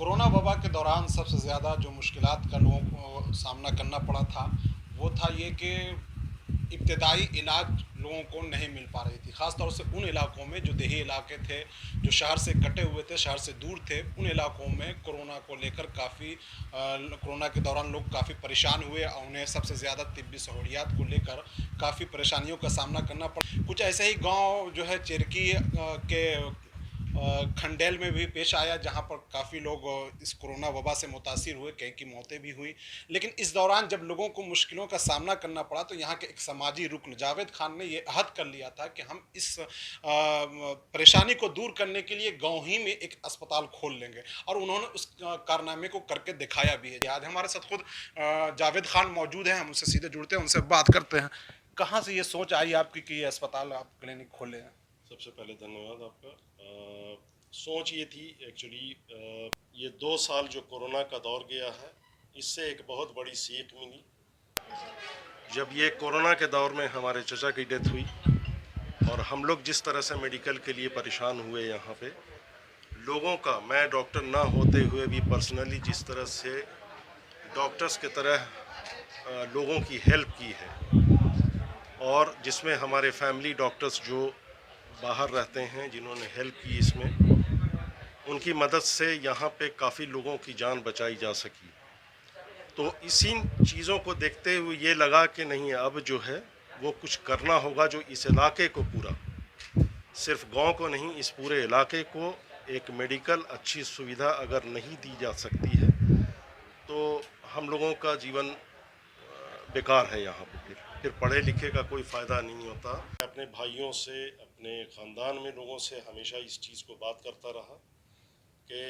Corona वबा के दौरान सबसे ज़्यादा जो मुश्किलात का लोगों को सामना करना पड़ा था, वो था ये कि इब्तदाई इलाज लोगों को नहीं मिल पा रही थी। ख़ास तौर से उन इलाकों में जो देही इलाके थे, जो शहर से कटे हुए थे, शहर से दूर थे, उन इलाकों में कोरोना को लेकर कोरोना के दौरान लोग काफ़ी परेशान हुए और उन्हें सबसे ज़्यादा तिब्बी सहूलियात को लेकर काफ़ी परेशानियों का सामना करना पड़ा। कुछ ऐसे ही गाँव जो है चिरकी के खंडेल में भी पेश आया, जहाँ पर काफ़ी लोग इस कोरोना वबा से मुतासिर हुए, कई की मौतें भी हुई। लेकिन इस दौरान जब लोगों को मुश्किलों का सामना करना पड़ा, तो यहाँ के एक समाजी रुकन जावेद खान ने ये अहद कर लिया था कि हम इस परेशानी को दूर करने के लिए गाँव ही में एक अस्पताल खोल लेंगे, और उन्होंने उस कारनामे को करके दिखाया भी है। आज हमारे साथ खुद जावेद खान मौजूद हैं, हम उनसे सीधे जुड़ते हैं, उनसे बात करते हैं। कहाँ से ये सोच आई आपकी कि ये अस्पताल आप क्लिनिक खोले हैं? सबसे पहले धन्यवाद आपका। सोच ये थी एक्चुअली, ये 2 साल जो कोरोना का दौर गया है, इससे एक बहुत बड़ी सीख मिली। जब ये कोरोना के दौर में हमारे चचा की डेथ हुई और हम लोग जिस तरह से मेडिकल के लिए परेशान हुए, यहाँ पे लोगों का, मैं डॉक्टर ना होते हुए भी पर्सनली जिस तरह से डॉक्टर्स की तरह लोगों की हेल्प की है, और जिसमें हमारे फैमिली डॉक्टर्स जो बाहर रहते हैं जिन्होंने हेल्प की, इसमें उनकी मदद से यहाँ पे काफ़ी लोगों की जान बचाई जा सकी। तो इसी चीज़ों को देखते हुए ये लगा कि नहीं, अब जो है वो कुछ करना होगा जो इस इलाके को पूरा, सिर्फ गांव को नहीं, इस पूरे इलाके को एक मेडिकल अच्छी सुविधा अगर नहीं दी जा सकती है तो हम लोगों का जीवन बेकार है। यहाँ पे फिर पढ़े लिखे का कोई फ़ायदा नहीं होता। अपने भाइयों से, अपने ख़ानदान में लोगों से हमेशा इस चीज़ को बात करता रहा कि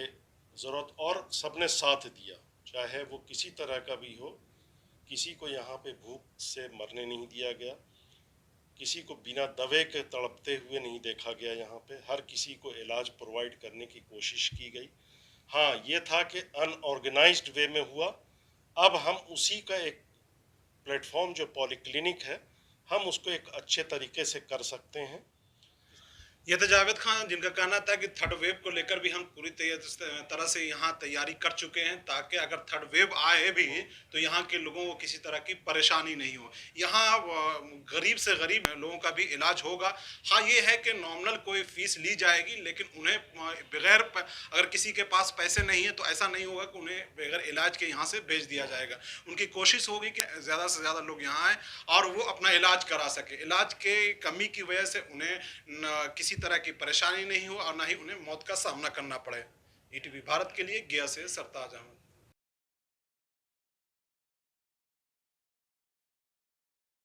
ज़रूरत, और सबने साथ दिया, चाहे वो किसी तरह का भी हो। किसी को यहाँ पे भूख से मरने नहीं दिया गया, किसी को बिना दवे के तड़पते हुए नहीं देखा गया। यहाँ पे हर किसी को इलाज प्रोवाइड करने की कोशिश की गई। हाँ, ये था कि अनऑर्गेनाइज्ड वे में हुआ। अब हम उसी का एक प्लेटफॉर्म जो पॉलीक्लिनिक है, हम उसको एक अच्छे तरीके से कर सकते हैं। ये तो जावेद खान जिनका कहना था कि थर्ड वेव को लेकर भी हम पूरी तरह से यहाँ तैयारी कर चुके हैं, ताकि अगर थर्ड वेव आए भी तो यहाँ के लोगों को किसी तरह की परेशानी नहीं हो। यहाँ गरीब से गरीब लोगों का भी इलाज होगा। हाँ, ये है कि नॉमिनल कोई फीस ली जाएगी, लेकिन उन्हें अगर किसी के पास पैसे नहीं है तो ऐसा नहीं होगा कि उन्हें बगैर इलाज के यहाँ से भेज दिया जाएगा। उनकी कोशिश होगी कि ज़्यादा से ज़्यादा लोग यहाँ आएँ और वो अपना इलाज करा सके। इलाज के कमी की वजह से उन्हें किसी तरह की परेशानी नहीं हो और ना ही उन्हें मौत का सामना करना पड़े। ईटीवी भारत के लिए गया से सरताज अहमद।